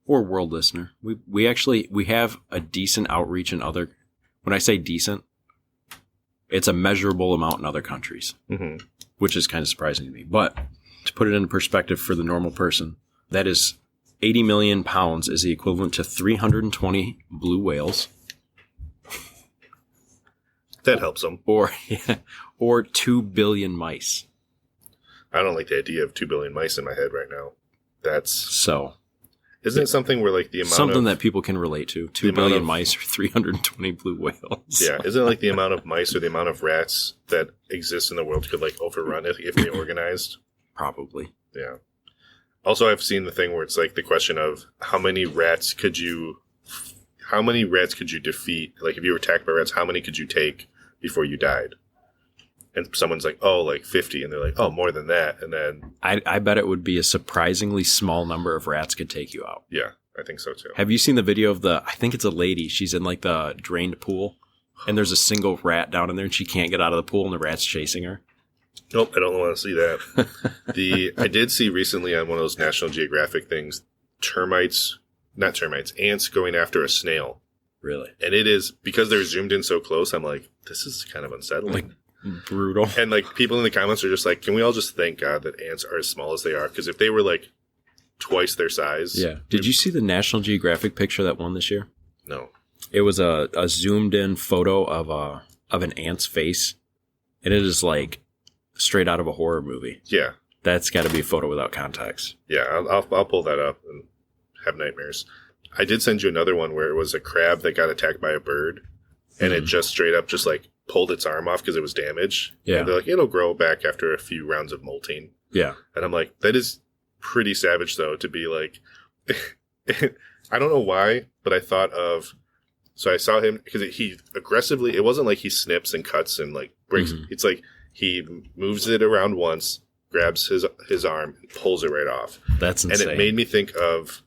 or world listener. We have a decent outreach in other, when I say decent, it's a measurable amount in other countries, which is kind of surprising to me. But to put it into perspective for the normal person, that is 80 million pounds is the equivalent to 320 blue whales. That helps them. Or 2 billion mice. I don't like the idea of 2 billion mice in my head right now. Isn't it something where like the amount something that people can relate to? 2 billion mice or 320 blue whales. Yeah, isn't it like the amount of mice or the amount of rats that exist in the world could like overrun it if they organized? Probably. Yeah. Also, I've seen the thing where it's like the question of how many rats could you defeat? Like if you were attacked by rats, how many could you take before you died? And someone's like, oh, like 50. And they're like, oh, more than that. And then I bet it would be a surprisingly small number of rats could take you out. Yeah, I think so too. Have you seen the video of I think it's a lady. She's in like the drained pool. And there's a single rat down in there and she can't get out of the pool and the rat's chasing her. Nope, I don't want to see that. I did see recently on one of those National Geographic things, ants going after a snail. Really? And it is, because they're zoomed in so close, I'm like, this is kind of unsettling. Like, brutal. And like people in the comments are just like, can we all just thank God that ants are as small as they are? Because if they were like twice their size. Yeah. Did you see the National Geographic picture that won this year? No. It was a zoomed in photo of an ant's face. And it is like straight out of a horror movie. Yeah. That's got to be a photo without context. Yeah, I'll pull that up and have nightmares. I did send you another one where it was a crab that got attacked by a bird, and it just straight up just like pulled its arm off because it was damaged. Yeah. And they're like, it'll grow back after a few rounds of molting. Yeah. And I'm like, that is pretty savage though, to be like, I don't know why, but I thought of, so I saw him because he aggressively, it wasn't like he snips and cuts and like breaks. It's like he moves it around once, grabs his arm, and pulls it right off. That's insane. And it made me think of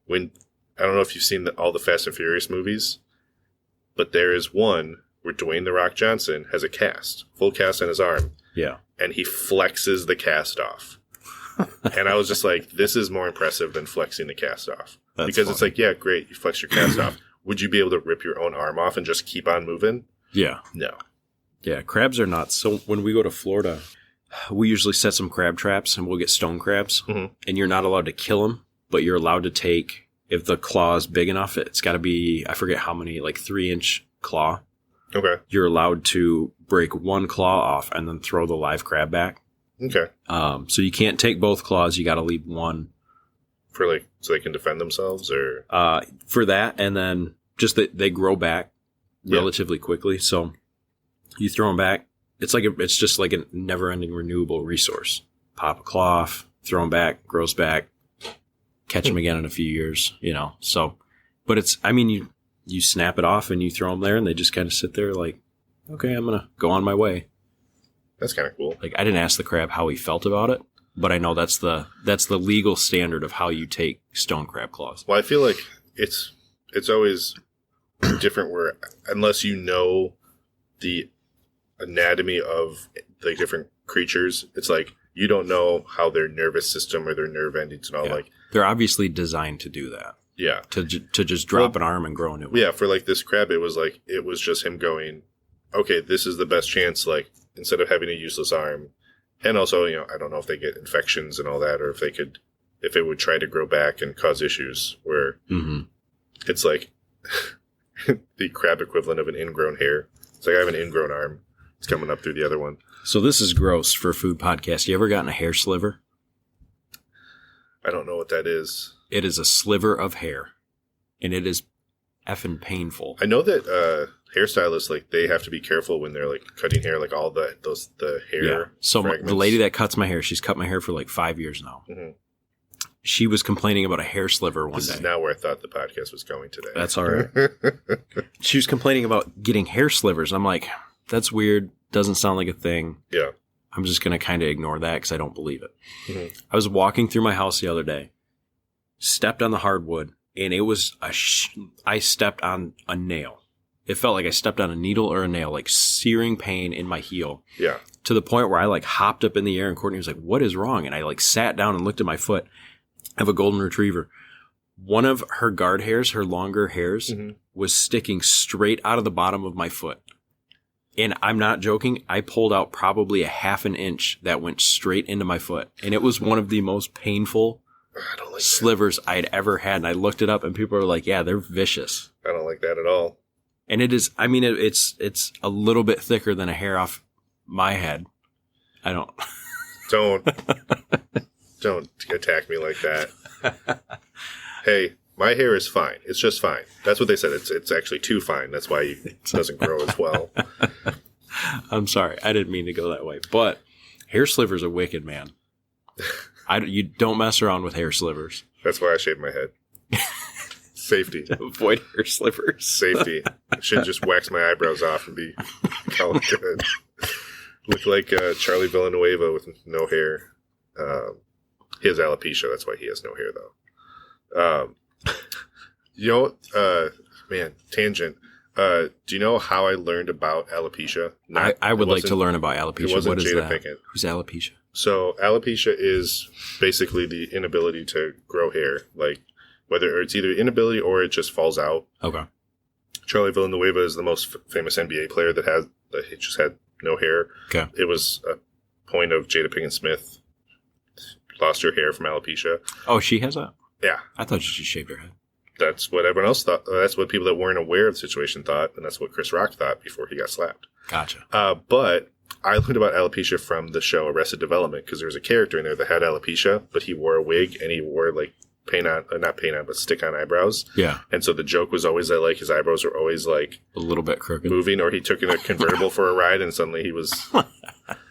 when, I don't know if you've seen all the Fast and Furious movies, but there is one where Dwayne "The Rock" Johnson has a full cast on his arm. Yeah. And he flexes the cast off. And I was just like, this is more impressive than flexing the cast off. Because funny. It's like, yeah, great, you flex your cast off. Would you be able to rip your own arm off and just keep on moving? Yeah. No. Yeah, crabs are nuts. So when we go to Florida, we usually set some crab traps and we'll get stone crabs. And you're not allowed to kill them, but you're allowed to take, if the claw is big enough, it's got to be, I forget how many, like 3-inch claw. Okay. You're allowed to break one claw off and then throw the live crab back. Okay. So you can't take both claws. You got to leave one. For like, so they can defend themselves or? For that, and then just that they grow back relatively quickly. So you throw them back. It's just like a never ending renewable resource. Pop a claw off, throw them back, grows back, catch them again in a few years, so, but you snap it off and you throw them there and they just kind of sit there like, okay, I'm going to go on my way. That's kind of cool. Like, I didn't ask the crab how he felt about it, but I know that's the legal standard of how you take stone crab claws. Well, I feel like it's always different where unless you know the anatomy of the different creatures, it's like you don't know how their nervous system or their nerve endings and all like. They're obviously designed to do that. Yeah. To just drop an arm and grow a new one. Yeah, for like this crab, it was just him going, okay, this is the best chance, like, instead of having a useless arm. And also, I don't know if they get infections and all that, or if it would try to grow back and cause issues where it's like the crab equivalent of an ingrown hair. It's like I have an ingrown arm. It's coming up through the other one. So this is gross for a food podcast. You ever gotten a hair sliver? I don't know what that is. It is a sliver of hair, and it is effing painful. I know that hairstylists, like, they have to be careful when they're like cutting hair, like all the hair. Yeah. So the lady that cuts my hair, she's cut my hair for like 5 years now. Mm-hmm. She was complaining about a hair sliver one day. This is now where I thought the podcast was going today. That's all right. She was complaining about getting hair slivers. I'm like, that's weird. Doesn't sound like a thing. Yeah. I'm just going to kind of ignore that because I don't believe it. Mm-hmm. I was walking through my house the other day, stepped on the hardwood, and it was I stepped on a nail. It felt like I stepped on a needle or a nail, like searing pain in my heel. Yeah. To the point where I like hopped up in the air and Courtney was like, what is wrong? And I like sat down and looked at my foot. I have a golden retriever. One of her guard hairs, her longer hairs, was sticking straight out of the bottom of my foot. And I'm not joking. I pulled out probably a half an inch that went straight into my foot. And it was one of the most painful slivers I'd ever had. And I looked it up and people were like, yeah, they're vicious. I don't like that at all. And it is, I mean, it's a little bit thicker than a hair off my head. I don't. Don't attack me like that. Hey, my hair is fine. It's just fine. That's what they said. It's actually too fine. That's why it doesn't grow as well. I'm sorry. I didn't mean to go that way. But hair slivers are wicked, man. You don't mess around with hair slivers. That's why I shaved my head. Safety. Avoid hair slivers. Safety. I should just wax my eyebrows off and be call it good. Look like Charlie Villanueva with no hair. He has alopecia. That's why he has no hair, though. Man, tangent. Do you know how I learned about alopecia? I would like to learn about alopecia. It wasn't what is Jada that? Pinkett. Who's alopecia? So alopecia is basically the inability to grow hair. Like, whether it's either inability or it just falls out. Okay. Charlie Villanueva is the most famous NBA player that just had no hair. Okay. It was a point of Jada Pinkett Smith lost her hair from alopecia. Oh, she has that? Yeah. I thought she just shaved her head. That's what everyone else thought. That's what people that weren't aware of the situation thought, and that's what Chris Rock thought before he got slapped. Gotcha. But I learned about alopecia from the show Arrested Development because there was a character in there that had alopecia, but he wore a wig and he wore like stick-on eyebrows. Yeah. And so the joke was always that like his eyebrows were always like a little bit crooked, moving, or he took in a convertible for a ride and suddenly he was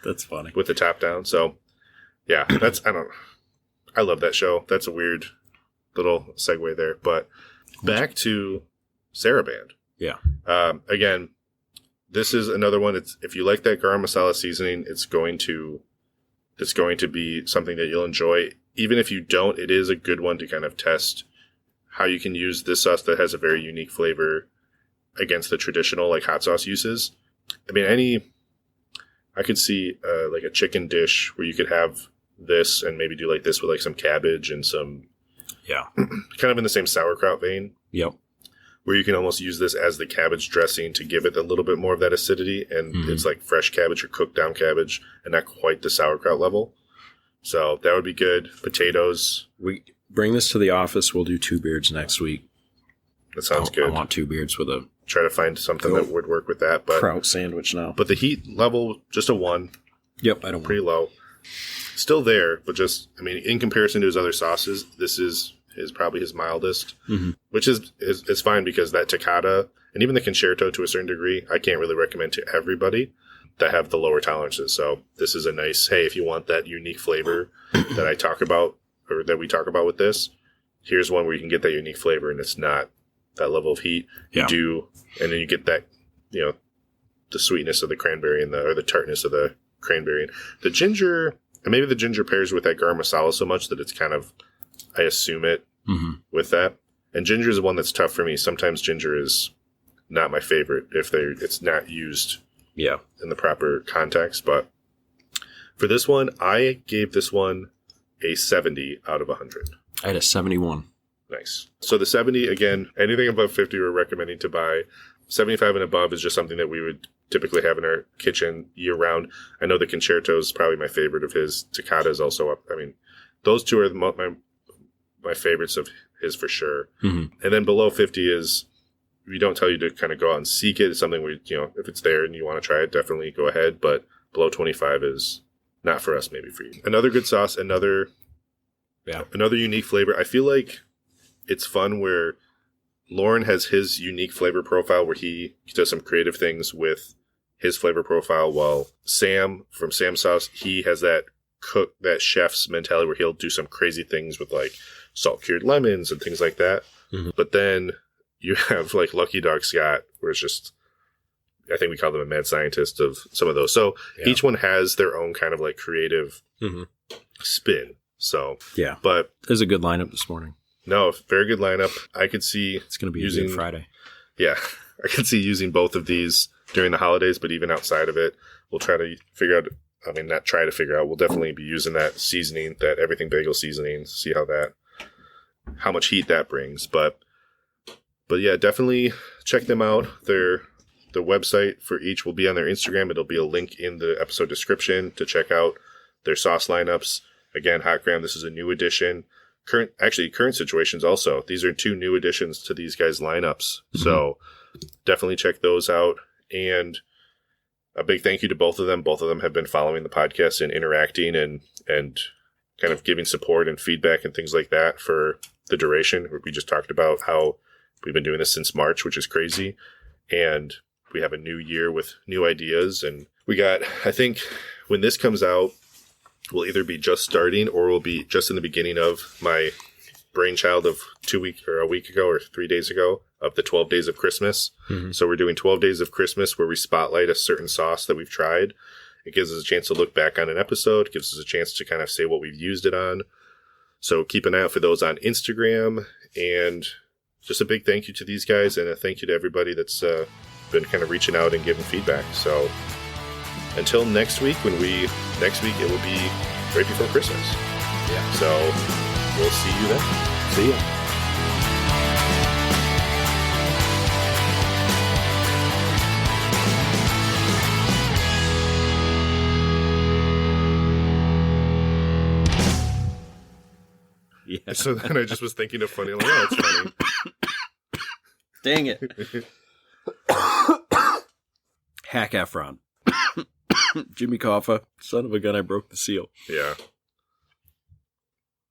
that's funny with the top down. So yeah, I love that show. That's a weird little segue there, but back to Sarabande. Yeah. Again, this is another one. If you like that garam masala seasoning, it's going to be something that you'll enjoy. Even if you don't, it is a good one to kind of test how you can use this sauce that has a very unique flavor against the traditional like hot sauce uses. I mean, I could see like a chicken dish where you could have this and maybe do like this with like some cabbage and some, kind of in the same sauerkraut vein. Yep. Where you can almost use this as the cabbage dressing to give it a little bit more of that acidity. And it's like fresh cabbage or cooked down cabbage and not quite the sauerkraut level. So that would be good. Potatoes. We bring this to the office. We'll do two beards next week. That sounds good. I want two beards with a... Try to find something that would work with that. But kraut sandwich now. But the heat level, just a 1. Yep, I don't pretty low. still there, but just, I mean, in comparison to his other sauces, this is probably his mildest, which is fine because that Takata and even the Concerto to a certain degree, I can't really recommend to everybody that have the lower tolerances. So this is a nice, hey, if you want that unique flavor that I talk about or that we talk about with this, here's one where you can get that unique flavor and it's not that level of heat. You do, and then you get that, you know, the sweetness of the cranberry and the tartness of the cranberry. And the ginger, and maybe the ginger pairs with that garam masala so much that it's kind of, I assume it with that. And ginger is the one that's tough for me. Sometimes ginger is not my favorite if it's not used in the proper context. But for this one, I gave this one a 70 out of 100. I had a 71. Nice. So the 70, again, anything above 50 we're recommending to buy. 75 and above is just something that we would typically have in our kitchen year round. I know the Concerto is probably my favorite of his. Takata is also up. I mean, those two are my favorites of his for sure. And then below 50 is, we don't tell you to kind of go out and seek it. It's something we, you know, if it's there and you want to try it, definitely go ahead. But below 25 is not for us, maybe for you. Another good sauce, another unique flavor. I feel like it's fun where Lorne has his unique flavor profile where he does some creative things with his flavor profile, while Sam from Sam Sauce, he has that chef's mentality where he'll do some crazy things with like salt cured lemons and things like that. But then you have like Lucky Dog Scott, where it's just, I think we call them a mad scientist of some of those. So each one has their own kind of like creative spin. So but there's a good lineup this morning. No, very good lineup. I could see it's going to be using Friday. Yeah, I could see using both of these during the holidays, but even outside of it, we'll try to figure out. I mean, not try to figure out. We'll definitely be using that seasoning, that everything bagel seasoning. See how much heat that brings. But yeah, definitely check them out. The website for each will be on their Instagram. It'll be a link in the episode description to check out their sauce lineups. Again, Hot Gram, this is a new addition. Current Situations also. These are 2 new additions to these guys' lineups. So definitely check those out. And a big thank you to both of them. Both of them have been following the podcast and interacting and kind of giving support and feedback and things like that for the duration. We just talked about how we've been doing this since March, which is crazy. And we have a new year with new ideas. And we got, I think when this comes out, we'll either be just starting or we'll be just in the beginning of my brainchild of a week ago or 3 days ago of the 12 days of Christmas. So we're doing 12 days of Christmas where we spotlight a certain sauce that we've tried. It gives us a chance to look back on an episode, gives us a chance to kind of say what we've used it on. So keep an eye out for those on Instagram. And just a big thank you to these guys and a thank you to everybody that's been kind of reaching out and giving feedback. So until next week, it will be right before Christmas. Yeah. So we'll see you then. See ya. Yeah. So then I just was thinking of funny, like, oh, it's funny. Dang it. Hack Efron. Jimmy Coffa, son of a gun, I broke the seal. Yeah.